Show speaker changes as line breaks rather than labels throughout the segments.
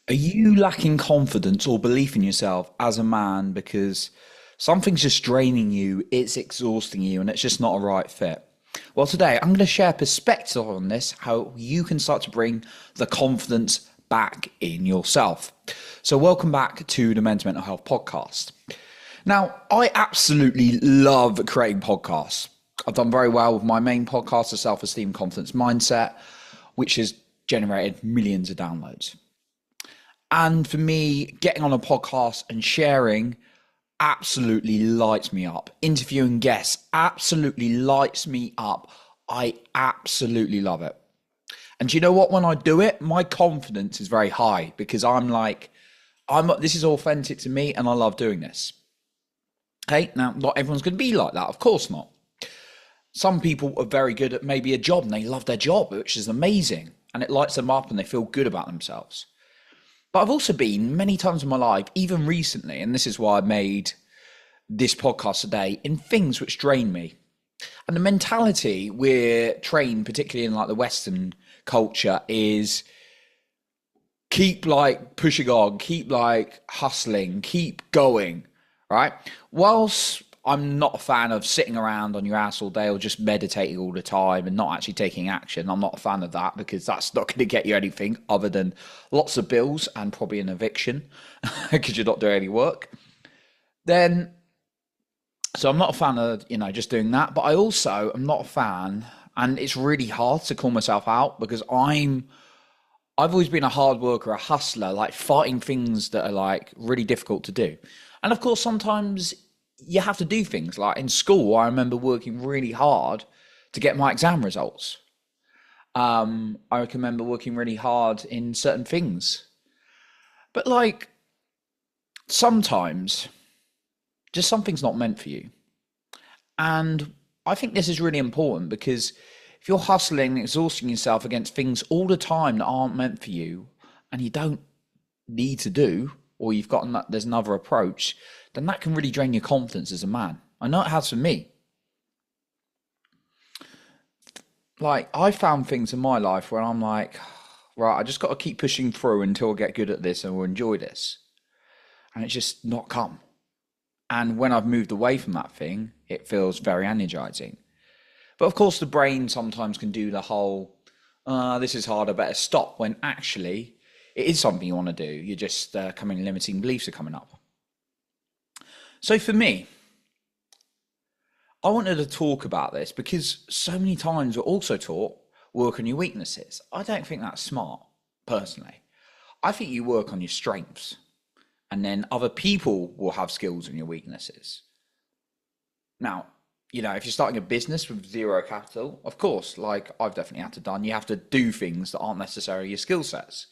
Are you lacking confidence or belief in yourself as a man because something's just draining you, it's exhausting you, and it's just not a right fit? Well, today I'm going to share perspective on this, how you can start to bring the confidence back in yourself. So, welcome back to the Men's Mental Health Podcast. Now, I absolutely love creating podcasts. I've done very well with my main podcast, the Self-Esteem Confidence Mindset, which has generated millions of downloads. And for me, getting on a podcast and sharing absolutely lights me up. Interviewing guests absolutely lights me up. I absolutely love it. And do you know what? When I do it, my confidence is very high because this is authentic to me and I love doing this. Okay, now not everyone's going to be like that, of course not. Some people are very good at maybe a job and they love their job, which is amazing, and it lights them up and they feel good about themselves. But I've also been many times in my life, even recently, and this is why I made this podcast today, in things which drain me. And the mentality we're trained, particularly in like the Western culture, is keep like pushing on, keep like hustling, keep going, right? Whilst I'm not a fan of sitting around on your ass all day or just meditating all the time and not actually taking action. I'm not a fan of that because that's not going to get you anything other than lots of bills and probably an eviction because you're not doing any work. Then, so I'm not a fan of, just doing that. But I also am not a fan, and it's really hard to call myself out because I've always been a hard worker, a hustler, like fighting things that are like really difficult to do. And of course, sometimes you have to do things like in school. I remember working really hard to get my exam results. I can remember working really hard in certain things, but like sometimes just something's not meant for you. And I think this is really important because if you're hustling and exhausting yourself against things all the time that aren't meant for you and you don't need to do, or there's another approach, then that can really drain your confidence as a man. I know it has for me. Like, I found things in my life where I'm like, right, I just got to keep pushing through until I get good at this and will enjoy this. And it's just not come. And when I've moved away from that thing, it feels very energizing. But of course, the brain sometimes can do the whole, this is hard, I better stop, when actually it is something you want to do. You're just limiting beliefs are coming up. So for me, I wanted to talk about this because so many times we're also taught work on your weaknesses. I don't think that's smart, personally. I think you work on your strengths and then other people will have skills on your weaknesses. Now, if you're starting a business with zero capital, of course, like I've definitely had to done, you have to do things that aren't necessarily your skill sets.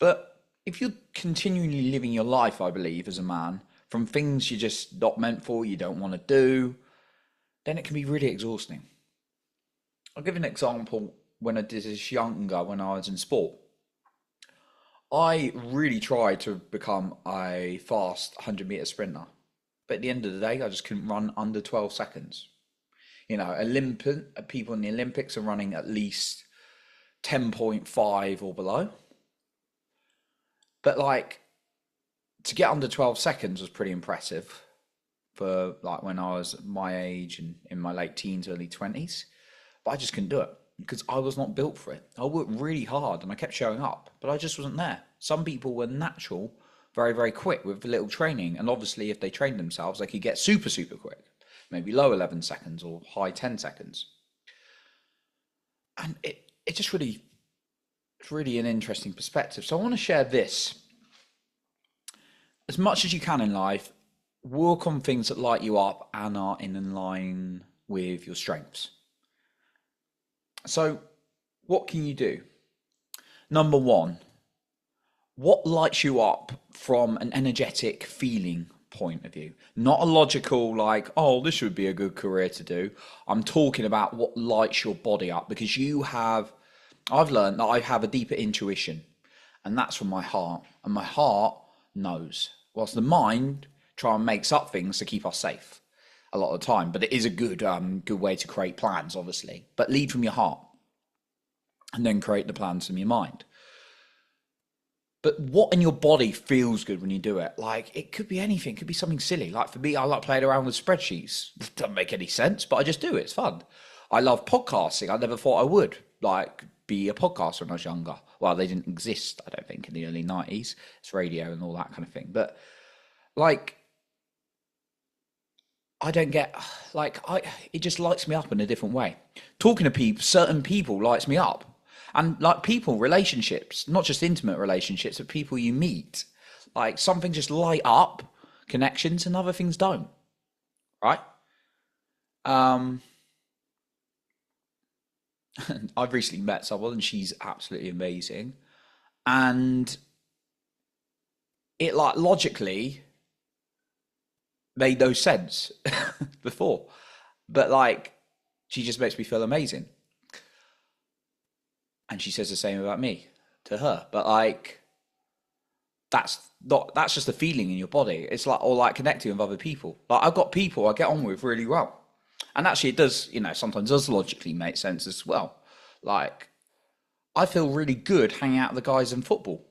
But if you're continually living your life, I believe, as a man, from things you're just not meant for, you don't want to do, then it can be really exhausting. I'll give an example when I did this younger, when I was in sport. I really tried to become a fast 100-meter sprinter. But at the end of the day, I just couldn't run under 12 seconds. People in the Olympics are running at least 10.5 or below. But like, to get under 12 seconds was pretty impressive for like when I was my age and in my late teens, early 20s. But I just couldn't do it because I was not built for it. I worked really hard and I kept showing up, but I just wasn't there. Some people were natural, very, very quick with little training. And obviously, if they trained themselves, they could get super, super quick, maybe low 11 seconds or high 10 seconds. And it just really, it's really an interesting perspective. So I want to share this. As much as you can in life, work on things that light you up and are in line with your strengths. So, what can you do? Number one, what lights you up from an energetic feeling point of view? Not a logical, like, oh, this would be a good career to do. I'm talking about what lights your body up because I've learned that I have a deeper intuition, and that's from my heart. And my heart knows, whilst the mind try and makes up things to keep us safe a lot of the time. But it is a good way to create plans, obviously. But lead from your heart and then create the plans from your mind. But what in your body feels good when you do it? Like, it could be anything. It could be something silly. Like for me, I like playing around with spreadsheets. It doesn't make any sense, but I just do it. It's fun. I love podcasting. I never thought I would like be a podcaster when I was younger. Well, they didn't exist, I don't think, in the early 90s. It's radio and all that kind of thing. But like, I don't get it just lights me up in a different way. Talking to people, certain people lights me up. And like people, relationships, not just intimate relationships, but people you meet. Like something just light up connections and other things don't. Right? Um I've recently met someone and she's absolutely amazing. And it like logically made no sense before. But like she just makes me feel amazing. And she says the same about me to her. But like that's just a feeling in your body. It's like or like connecting with other people. Like I've got people I get on with really well. And actually it does, sometimes does logically make sense as well. Like I feel really good hanging out with the guys in football.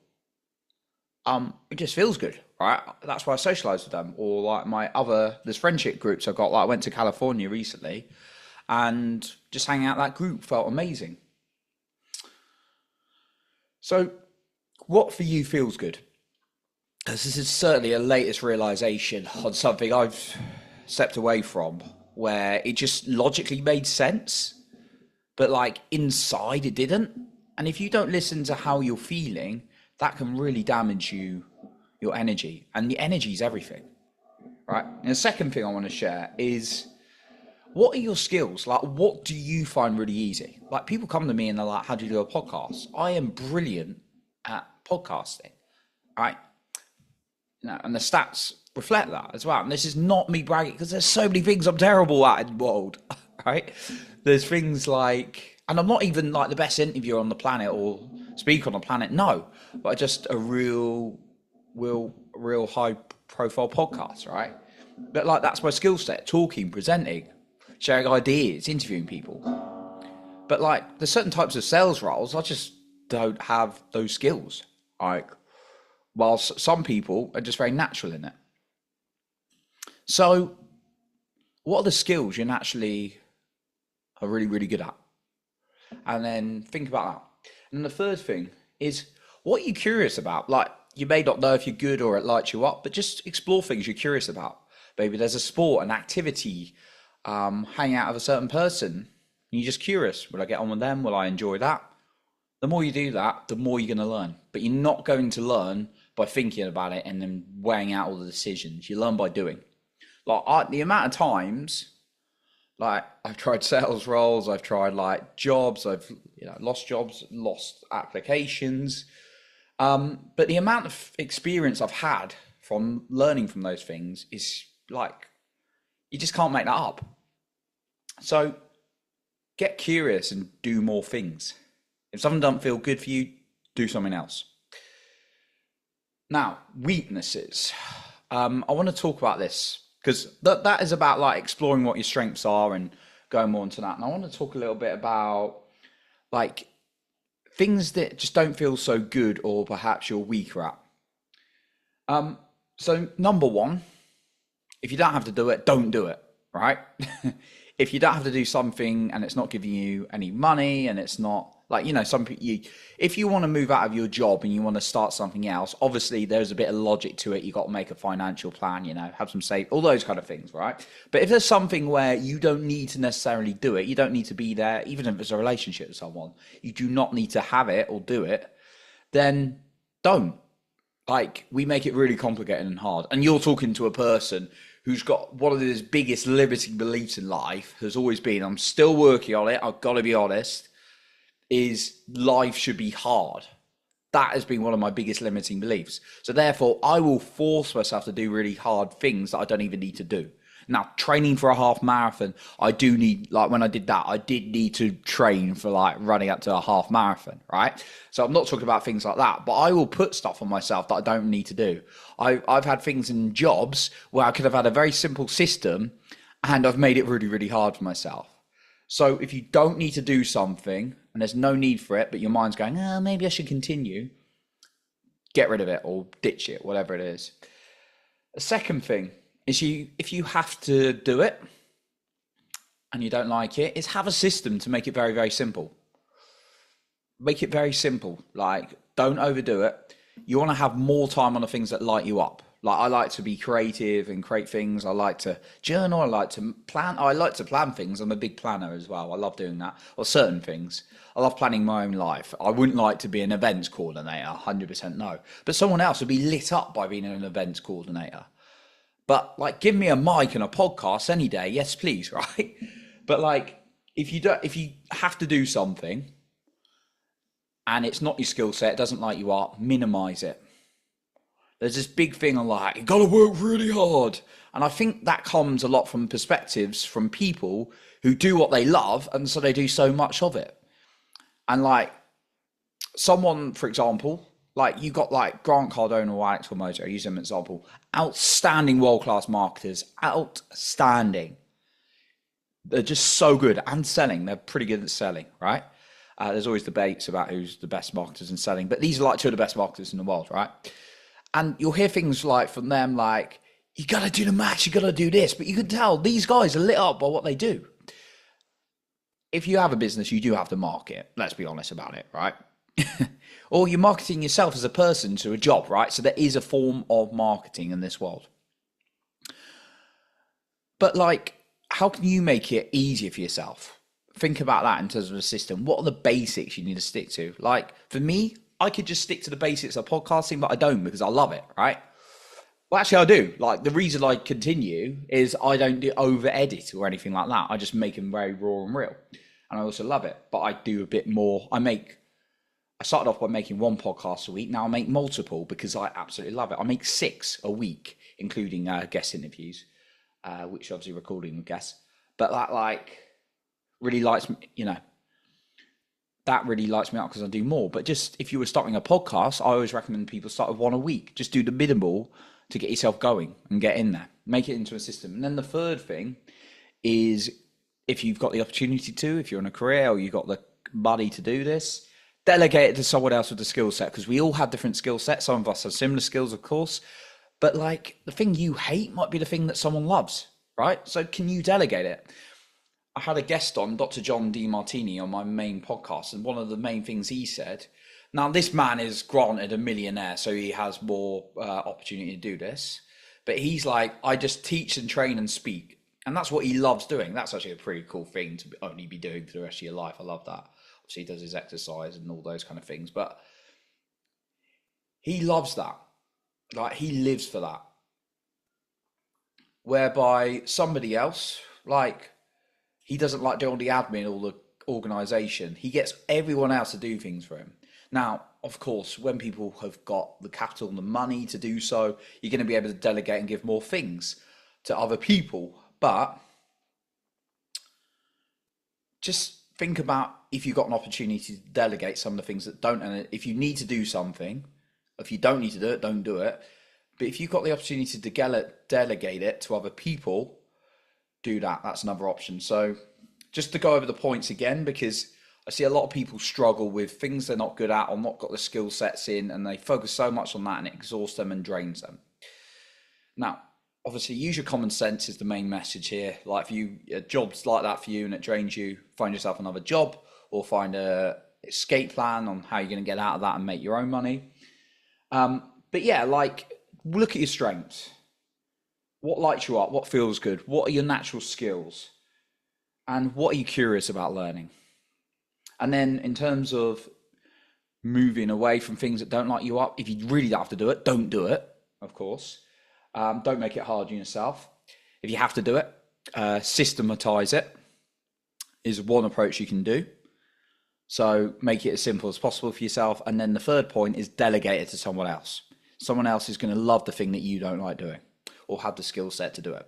It just feels good, right? That's why I socialize with them. Or like there's friendship groups I've got. Like I went to California recently, and just hanging out that group felt amazing. So, what for you feels good? Because this is certainly a latest realization on something I've stepped away from, where it just logically made sense, but like inside it didn't. And if you don't listen to how you're feeling, that can really damage your energy. And the energy is everything, right? And the second thing I want to share is what are your skills? Like, what do you find really easy? Like, people come to me and they're like, how do you do a podcast? I am brilliant at podcasting, right? And the stats reflect that as well. And this is not me bragging because there's so many things I'm terrible at in the world, right? There's things like, and I'm not even like the best interviewer on the planet or speaker on the planet, no, but just a real high profile podcast, right? But like that's my skill set: talking, presenting, sharing ideas, interviewing people. But like there's certain types of sales roles I just don't have those skills. Like, whilst some people are just very natural in it. So, what are the skills you naturally are really, really good at? And then think about that. And the third thing is, what are you curious about? Like, you may not know if you're good or it lights you up, but just explore things you're curious about. Maybe there's a sport, an activity, hang out with a certain person, and you're just curious. Will I get on with them? Will I enjoy that? The more you do that, the more you're going to learn. But you're not going to learn by thinking about it and then weighing out all the decisions. You learn by doing. Like the amount of times, like I've tried sales roles, I've tried like jobs, I've lost jobs, lost applications. But the amount of experience I've had from learning from those things is like, you just can't make that up. So get curious and do more things. If something doesn't feel good for you, do something else. Now, weaknesses. I want to talk about this because that is about like exploring what your strengths are and going more into that. And I want to talk a little bit about like things that just don't feel so good or perhaps you're weaker at. So number one, if you don't have to do it, don't do it, right? If you don't have to do something and it's not giving you any money and it's not like, if you want to move out of your job and you want to start something else, obviously there's a bit of logic to it. You got to make a financial plan, have some save, all those kind of things, right? But if there's something where you don't need to necessarily do it, you don't need to be there, even if it's a relationship with someone, you do not need to have it or do it, then don't. Like, we make it really complicated and hard. And you're talking to a person who's got one of his biggest limiting beliefs in life, has always been, I'm still working on it, I've got to be honest, is life should be hard. That has been one of my biggest limiting beliefs. So therefore, I will force myself to do really hard things that I don't even need to do. Now, training for a half marathon, I do need, like when I did that, I did need to train for like running up to a half marathon, right? So I'm not talking about things like that, but I will put stuff on myself that I don't need to do. I've had things in jobs where I could have had a very simple system and I've made it really, really hard for myself. So if you don't need to do something and there's no need for it, but your mind's going, maybe I should continue, get rid of it or ditch it, whatever it is. The second thing is if you have to do it and you don't like it, is have a system to make it very, very simple. Make it very simple. Like, don't overdo it. You want to have more time on the things that light you up. Like, I like to be creative and create things. I like to journal. I like to plan. I like to plan things. I'm a big planner as well. I love doing that. Or certain things. I love planning my own life. I wouldn't like to be an events coordinator, 100% no. But someone else would be lit up by being an events coordinator. But like, give me a mic and a podcast any day. Yes, please, right? But like, if you have to do something and it's not your skill set, it doesn't light you up, minimize it. There's this big thing on like, you gotta work really hard. And I think that comes a lot from perspectives from people who do what they love, and so they do so much of it. And like, someone, for example, like you got like Grant Cardone or Alex Formosa, I use them as an example, outstanding world-class marketers, outstanding. They're just so good and selling. They're pretty good at selling, right? There's always debates about who's the best marketers in selling, but these are like two of the best marketers in the world, right? And you'll hear things like from them, like, you got to do the match, you got to do this. But you can tell these guys are lit up by what they do. If you have a business, you do have to market. Let's be honest about it, right? Or you're marketing yourself as a person to a job, right? So there is a form of marketing in this world. But like, how can you make it easier for yourself? Think about that in terms of a system. What are the basics you need to stick to? Like, for me, I could just stick to the basics of podcasting, but I don't, because I love it, right? Well, actually, I do. Like, the reason I continue is I don't do over edit or anything like that. I just make them very raw and real. And I also love it. But I do a bit more. I started off by making one podcast a week. Now I make multiple because I absolutely love it. I make 6 a week, including guest interviews, which obviously recording with guests. But that like really lights me, that really lights me up because I do more. But just if you were starting a podcast, I always recommend people start with 1 a week. Just do the minimal to get yourself going and get in there. Make it into a system. And then the third thing is, if you've got the opportunity to, if you're in a career or you've got the money to do this, delegate it to someone else with the skill set, because we all have different skill sets. Some of us have similar skills, of course, but like the thing you hate might be the thing that someone loves, right? So can you delegate it? I had a guest on, Dr. John DeMartini, on my main podcast, and one of the main things he said, now this man is granted a millionaire, so he has more opportunity to do this, but he's like, I just teach and train and speak. And that's what he loves doing. That's actually a pretty cool thing to only be doing for the rest of your life. I love that. Obviously, he does his exercise and all those kind of things, but he loves that. Like, he lives for that. Whereby somebody else, like, he doesn't like doing all the admin or the organization. He gets everyone else to do things for him. Now, of course, when people have got the capital and the money to do so, you're going to be able to delegate and give more things to other people. But just think about if you've got an opportunity to delegate some of the things that don't, and if you need to do something, if you don't need to do it, don't do it. But if you've got the opportunity to delegate it to other people, do that. That's another option. So just to go over the points again, because I see a lot of people struggle with things they're not good at or not got the skill sets in, and they focus so much on that and it exhausts them and drains them. Now, obviously, use your common sense is the main message here. Like, if you job's like that for you and it drains you, find yourself another job or find a escape plan on how you're going to get out of that and make your own money. But yeah, like, look at your strengths. What lights you up? What feels good? What are your natural skills? And what are you curious about learning? And then in terms of moving away from things that don't light you up, if you really don't have to do it, don't do it, of course. Don't make it hard on yourself. If you have to do it, systematize it is one approach you can do. So make it as simple as possible for yourself. And then the third point is delegate it to someone else. Someone else is going to love the thing that you don't like doing or have the skill set to do it.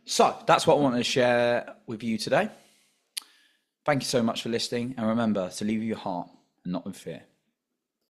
So that's what I wanted to share with you today. Thank you so much for listening. And remember to lead with your heart and not with fear.